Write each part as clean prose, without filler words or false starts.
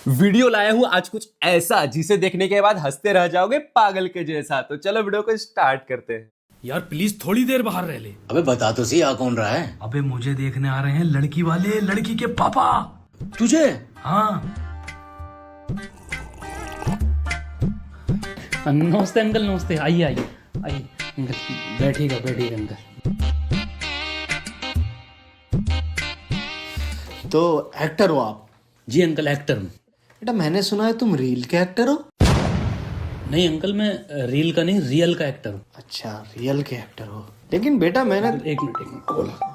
Video लाया हूं आज कुछ ऐसा जिसे देखने के बाद हंसते रह जाओगे पागल के जैसा। तो चलो वीडियो को स्टार्ट करते हैं। यार प्लीज थोड़ी देर बाहर रह ले। अबे बता तो सही, आ कौन रहा है? अबे मुझे देखने आ रहे हैं लड़की वाले, लड़की के पापा। तुझे? हाँ। नमस्ते अंकल, नमस्ते। आइए आइए आइए अंकल, बैठिएगा बैठिएगा अंकल। तो एक्टर हो आप? जी अंकल, एक्टर हूँ। बेटा मैंने सुना है तुम रील के एक्टर हो। नहीं अंकल, मैं रील का नहीं, रियल का एक्टर हूँ। अच्छा, रियल के एक्टर हो। लेकिन बेटा मैंने एक मिनट बोला।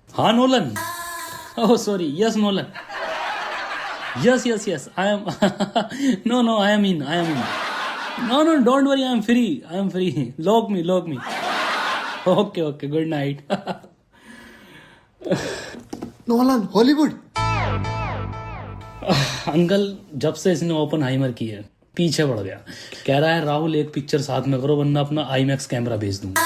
हाँ Nolan, oh sorry, yes Nolan, yes yes yes, I am no no, I am in, no no don't worry, I am free, lock me. Okay okay, good night. Nolan Hollywood. Uncle जब से इसने Oppenheimer की है पीछे पड़ गया। कह रहा है राहुल एक पिक्चर साथ में करो वरना अपना आईमैक्स कैमरा भेज दूंगा।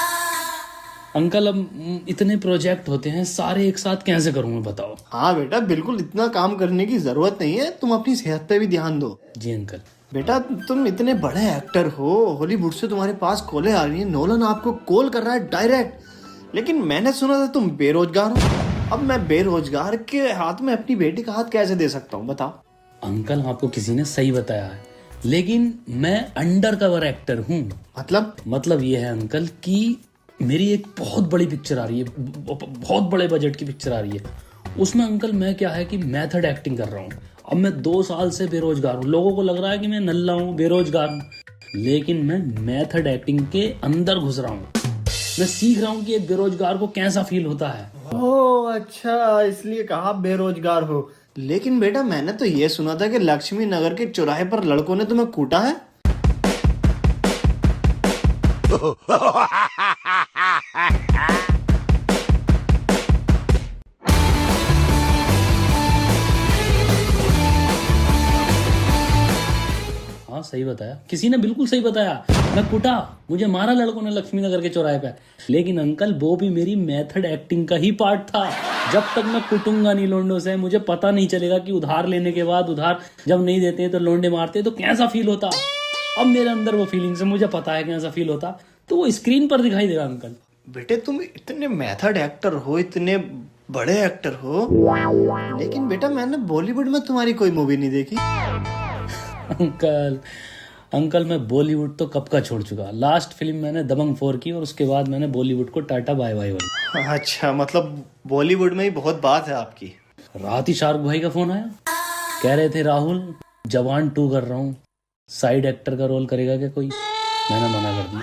अंकल अब इतने प्रोजेक्ट होते हैं, सारे एक साथ कैसे करूं मैं, बताओ। हाँ बेटा, बिल्कुल इतना काम करने की जरूरत नहीं है। तुम अपनी सेहत पे भी ध्यान दो। जी अंकल। बेटा तुम इतने बड़े एक्टर हो, हॉलीवुड से तुम्हारे पास कॉलें आ रही है, नोलन आपको कॉल कर रहा है डायरेक्ट। लेकिन मैंने सुना था तुम बेरोजगार हो। अब मैं बेरोजगार के हाथ में अपनी बेटी का हाथ कैसे दे सकता हूँ, बताओ। अंकल आपको किसी ने सही बताया है, लेकिन मैं अंडर कवर एक्टर हूँ। मतलब ये है अंकल कि मेरी एक बहुत बड़ी पिक्चर आ रही है, बहुत बड़े बजट की पिक्चर आ रही है। उसमें अंकल मैं क्या है कि मेथड एक्टिंग कर रहा हूँ। अब मैं 2 साल से बेरोजगार हूँ। लोगों को लग रहा है कि मैं नल्ला हूँ, बेरोजगार हूँ, लेकिन मैं मेथड एक्टिंग के अंदर घुस रहा हूँ। मैं सीख रहा हूँ कि एक बेरोजगार को कैसा फील होता है। ओह अच्छा, इसलिए कहा बेरोजगार हो। लेकिन बेटा मैंने तो ये सुना था कि लक्ष्मी नगर के चौराहे पर लड़कों ने तुम्हें कूटा है। हाँ सही बताया, किसी ने बिल्कुल सही बताया। मैं कुटा, मुझे मारा लड़कों ने लक्ष्मी नगर के चौराहे पे। लेकिन अंकल वो भी मेरी मेथड एक्टिंग का ही पार्ट था। जब तक मैं कुटूंगा नहीं लोंडों से, मुझे पता नहीं चलेगा कि उधार लेने के बाद, उधार जब नहीं देते तो लोंडे मारते तो कैसा फील होता। अब मेरे अंदर वो फीलिंग्स है, मुझे पता है कैसा फील होता, तो वो स्क्रीन पर दिखाई देगा अंकल। बेटे तुम इतने मेथड एक्टर हो, इतने बड़े एक्टर हो, लेकिन बेटा मैंने बॉलीवुड में तुम्हारी कोई मूवी नहीं देखी। अंकल मैं बॉलीवुड तो कब का छोड़ चुका। लास्ट फिल्म मैंने दबंग 4 की और उसके बाद मैंने बॉलीवुड को टाटा बाय बाय बोली। अच्छा, मतलब बॉलीवुड में ही बहुत बात है आपकी। रात ही शाहरुख भाई का फोन आया, कह रहे थे राहुल जवान 2 कर रहा हूँ, साइड एक्टर का रोल करेगा क्या कोई? मैंने मना कर दिया।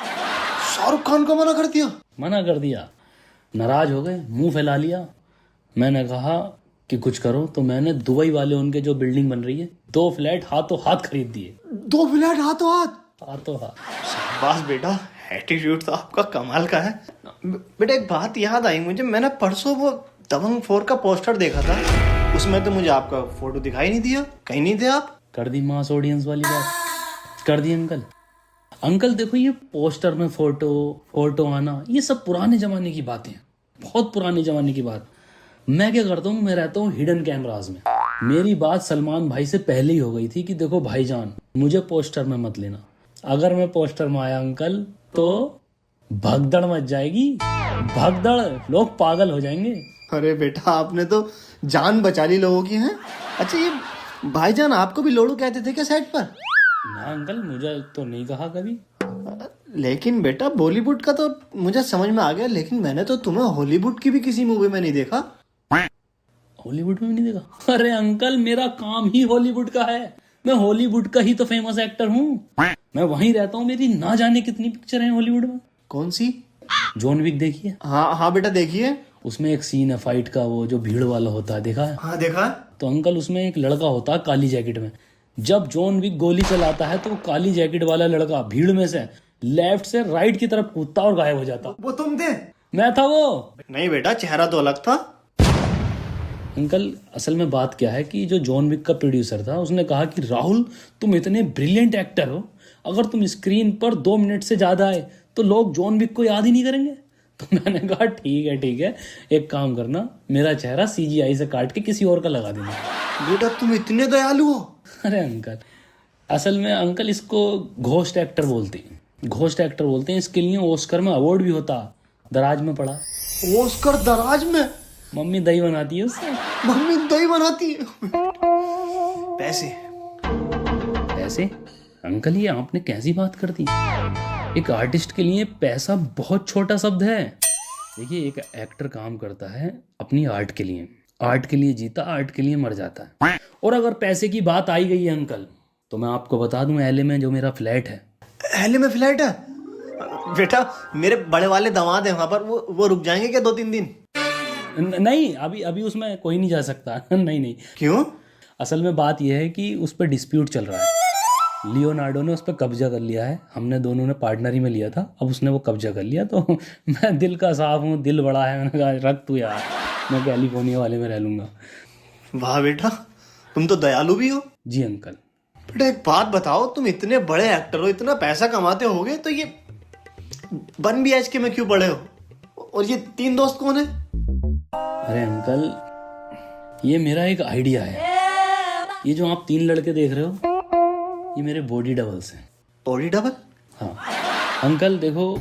शाहरुख खान को मना कर दिया? नाराज हो गए, मुंह फैला लिया। मैंने कहा कि कुछ करो, तो मैंने दुबई वाले उनके जो बिल्डिंग बन रही है 2 फ्लैट हाथों हाथ खरीद दिए। 2 फ्लैट हाथों हाथों हाथ। बस बेटा, एटीट्यूड तो आपका कमाल का है। बेटा एक बात याद आई मुझे, मैंने परसों वो दबंग 4 का पोस्टर देखा था, उसमें तो मुझे आपका फोटो दिखाई नहीं दिया। कहीं नहीं थे आप? कर दी मास ऑडियंस वाली बात, कर दी अंकल देखो, ये पोस्टर में फोटो आना, ये सब पुराने जमाने की बातें हैं, बहुत पुराने जमाने की बात। मैं क्या करता हूँ, मैं रहता हूँ हिडन कैमराज में। मेरी बात सलमान भाई से पहले ही हो गई थी कि देखो भाईजान, मुझे पोस्टर में मत लेना। अगर मैं पोस्टर में आया अंकल तो भगदड़ मच जाएगी, भगदड़, लोग पागल हो जाएंगे। अरे बेटा आपने तो जान बचा ली लोगों की है। अच्छा ये भाईजान आपको भी लोड़ू कहते थे क्या सेट पर? ना अंकल, मुझे तो नहीं कहा कभी। लेकिन बेटा बॉलीवुड का तो मुझे समझ में आ गया, लेकिन मैंने तो तुम्हें हॉलीवुड की भी किसी मूवी में नहीं देखा। हॉलीवुड में भी नहीं देखा? अरे अंकल मेरा काम ही हॉलीवुड का है, मैं हॉलीवुड का ही तो फेमस एक्टर हूँ। मैं वहीं रहता हूँ, मेरी ना जाने कितनी पिक्चर है हॉलीवुड में। कौन सी? जॉन विक देखिए। हाँ बेटा देखिए। उसमें एक सीन है फाइट का, वो जो भीड़ वाला होता है, देखा है? हाँ देखा। तो अंकल उसमें एक लड़का होता है काली जैकेट में। जब जॉन विक गोली चलाता है तो काली जैकेट वाला लड़का भीड़ में से लेफ्ट से राइट की तरफ कूदता और गायब हो जाता। वो तुम थे? मैं था वो। नहीं बेटा, चेहरा तो अलग था। अंकल असल में बात क्या है कि जो जॉन विक का प्रोड्यूसर था उसने कहा कि राहुल तुम इतने ब्रिलियंट एक्टर हो, अगर तुम स्क्रीन पर 2 मिनट से ज्यादा आए तो लोग जॉन विक को याद ही नहीं करेंगे। तो मैंने कहा ठीक है, एक काम करना, मेरा चेहरा CGI से काट के किसी और का लगा देना। बेटा तुम इतने दयालु हो। अरे अंकल, असल में अंकल इसको घोस्ट एक्टर बोलते हैं। घोस्ट एक्टर बोलते हैं, इसके लिए ऑस्कर में अवार्ड भी होता। दराज में पड़ा। ऑस्कर दराज में? मम्मी दही बनाती है उससे। मम्मी दही बनाती है। पैसे? पैसे? अंकल ये आपने कैसी बात कर दी? एक आर्टिस्ट के लिए पैसा बहुत छोटा शब्द है। देखिए, एक एक्टर काम करता है अपनी आर्ट के लिए। आर्ट के लिए जीता, आर्ट के लिए मर जाता है। और अगर पैसे की बात आई गई है अंकल, तो मैं आपको बता दूं, एलए में जो मेरा फ्लैट है। एलए में फ्लैट है? बेटा मेरे बड़े वाले दामाद हैं वहां पर, वो रुक जाएंगे क्या 2-3 दिन? नहीं, अभी उसमें कोई नहीं जा सकता। नहीं। क्यों? असल में बात यह है कि उस पर डिस्प्यूट चल रहा है। लियोनार्डो ने उस पर कब्जा कर लिया है। हमने दोनों ने पार्टनरी में लिया था, अब उसने वो कब्जा कर लिया। तो मैं दिल का साफ हूँ, दिल बड़ा है। मैंने कहा रख तू यार, मैं कैलिफोर्निया वाले में रह लूंगा। वाह बेटा, तुम तो दयालु भी हो। जी अंकल। बेटा एक बात बताओ, तुम इतने बड़े एक्टर हो, इतना पैसा कमाते होगे, तो ये 1 BHK में क्यों पड़े हो? और ये 3 दोस्त कौन है? अरे अंकल, ये मेरा एक आइडिया है। ये जो आप 3 लड़के देख रहे हो, ये मेरे बॉडी डबल्स हैं। Body double? हाँ अंकल, देखो,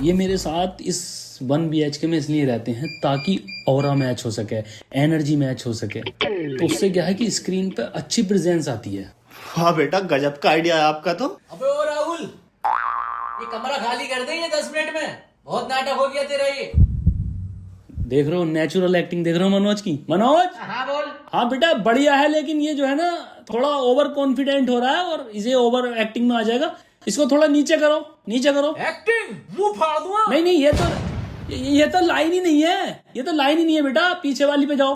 ये मेरे साथ इस 1 BHK में इसलिए रहते हैं ताकि ऑरा मैच हो सके, एनर्जी मैच हो सके। तो उससे क्या है कि स्क्रीन पे अच्छी प्रेजेंस आती है। हाँ बेटा, गजब का आइडिया है आपका तो। अबे ओ राहुल, ये कमरा खाली कर देंगे 10 मिनट में। बहुत नाटक हो गया तेरा ये। देख रहे हो नेचुरल एक्टिंग, देख रहे हो मनोज की? मनोज, हाँ बोल। हाँ बेटा बढ़िया है, लेकिन ये जो है ना थोड़ा ओवर कॉन्फिडेंट हो रहा है और इसे ओवर एक्टिंग में आ जाएगा। इसको थोड़ा नीचे करो, नीचे करो। एक्टिंग मुंह फाड़ दूंगा। नहीं, ये तो लाइन ही नहीं है। ये तो लाइन ही नहीं है बेटा, पीछे वाली पे जाओ।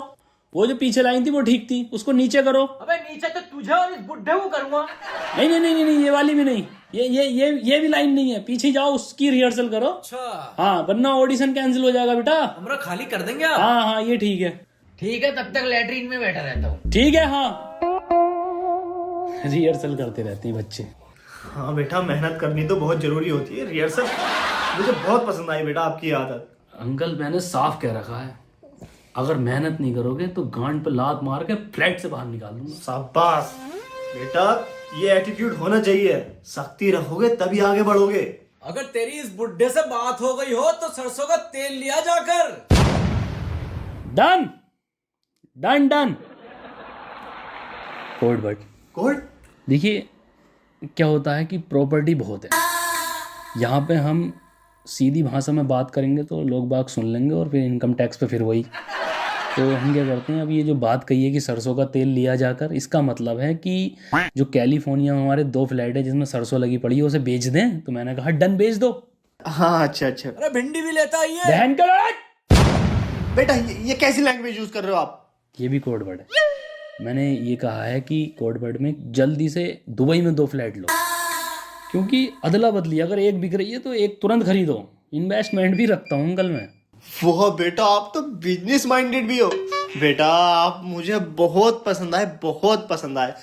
वो जो पीछे लाइन थी वो ठीक थी, उसको नीचे करो। अबे नीचे तो तुझे और इस बुड्ढे को करूंगा। नहीं, ये वाली भी नहीं। ये भी लाइन नहीं है। पीछे जाओ, उसकी रिहर्सल करो। अच्छा, हाँ, वरना ऑडिशन कैंसिल हो जाएगा बेटा। कमरा खाली कर देंगे आप? हाँ, ये ठीक है। ठीक है, तब तक लैट्रिन में बैठा रहता हूँ। ठीक है। हाँ, रिहर्सल करते रहते हैं बच्चे। हाँ बेटा, मेहनत करनी तो बहुत जरूरी होती है। रिहर्सल मुझे बहुत पसंद आई बेटा आपकी आदत। अंकल, मैंने साफ कह रखा है, अगर मेहनत नहीं करोगे तो गांड पे लात मार के फ्लैट से बाहर निकाल दूंगा। शाबाश बेटा, ये एटीट्यूड होना चाहिए। सख्ती रखोगे तभी आगे बढ़ोगे। अगर तेरी इस बुड्ढे से बात हो गई हो तो सरसों का तेल लिया जाकर। Done done done. Code but code? देखिए, क्या होता है कि प्रॉपर्टी बहुत है यहाँ पे। हम सीधी भाषा में बात करेंगे तो लोग बाग सुन लेंगे और फिर इनकम टैक्स पे फिर वही। तो हम क्या करते हैं, अब ये जो बात कही है कि सरसों का तेल लिया जाकर, इसका मतलब है कि जो कैलिफोर्निया में हमारे 2 फ्लैट है जिसमें सरसों लगी पड़ी है, उसे बेच दें। तो मैंने कहा डन, बेच दो। हाँ अच्छा। अरे भिंडी भी लेता है ये। बहन का लड़क! बेटा ये कैसी लैंग्वेज यूज कर रहे हो आप? ये भी कोड वर्ड है। मैंने ये कहा है कि कोड वर्ड में जल्दी से दुबई में 2 फ्लैट लो, क्योंकि अदला बदली अगर एक बिक रही है तो एक तुरंत खरीदो। इन्वेस्टमेंट भी रखता हूँ अंकल मैं। वाह बेटा, आप तो बिजनेस माइंडेड भी हो। बेटा आप मुझे बहुत पसंद आए, बहुत पसंद आए।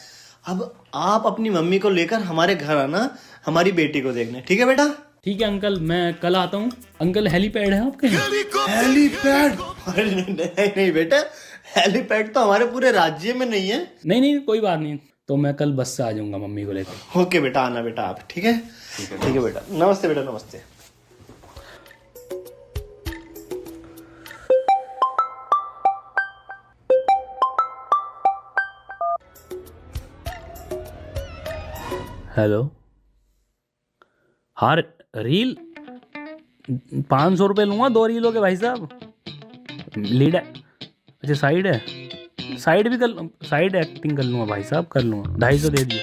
अब आप अपनी मम्मी को लेकर हमारे घर आना, हमारी बेटी को देखने। ठीक है बेटा? ठीक है अंकल, मैं कल आता हूँ। अंकल, हेलीपैड है आपके? हेलीपैड? अरे नहीं बेटा, हेलीपैड तो हमारे पूरे राज्य में नहीं है। नहीं, कोई बात नहीं। तो मैं कल बस से आ जाऊंगा मम्मी को लेकर। ओके बेटा, आना बेटा आप। ठीक है बेटा। नमस्ते बेटा, नमस्ते। हेलो, हाँ रील 500 रुपये लूँगा 2 रीलों के भाई साहब। लीड है? अच्छा साइड है, साइड भी कर, साइड एक्टिंग कर लूँगा भाई साहब, कर लूँगा। 250 दे दिए।